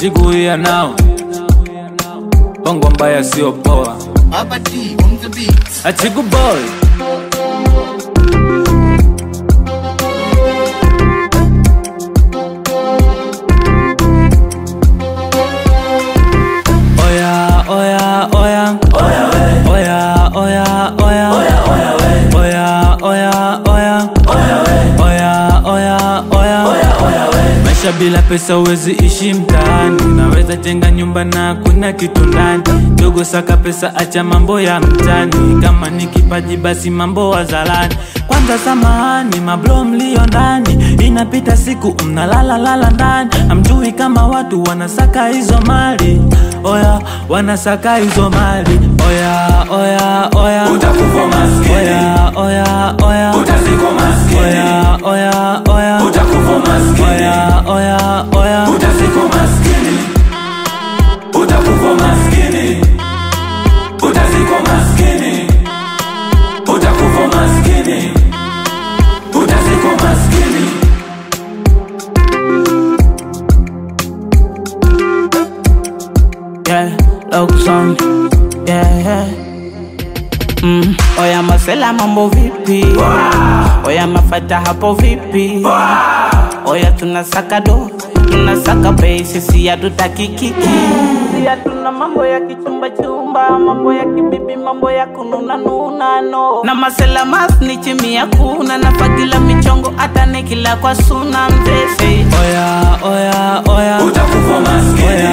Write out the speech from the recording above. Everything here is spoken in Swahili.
siku ya nao bongo mbaya sio poa. Baba D on the beat. Achiku boy. Oya oya oya oya we. Oya oya oya oya oya we. Oya oya oya oya we. Oya oya oya oya oya we. Maisha bila pesa uwezi ishi mtaani. Unaweza jenga nyumba na kuna kitu ndani. Dogo saka pesa acha mambo ya mtani. Kama ni kipaji basi mambo wazalani. Kwanza samahani mablo mlio ndani. Inapita siku mnalala lala ndani. Hamjui kama watu wanasaka hizo mali. Oya wanasaka hizo mali. Oya oya oya utakufa maskini. Oya oya oya utaziko maskini. Oya oya oya utakufa maskini. Oya oya oya utaziko maskini. Utakufa maskini. Utaziko maskini. Utakufa maskini. Utaziko maskini. Yeah, love song. Yeah. Oya masela mambo vipi? Oya mafata hapo vipi? Oya tunasaka do, tunasaka base, si ya tutaki kiki. Si ya tuna mambo ya kichumba chumba, mambo ya kibibi, mambo ya kununa nuna no. Na masela mas ni chimi ya kuna, nafagila michongo ata nikila kwa suna mzese. Oya oya oya utakufa maskini. Oya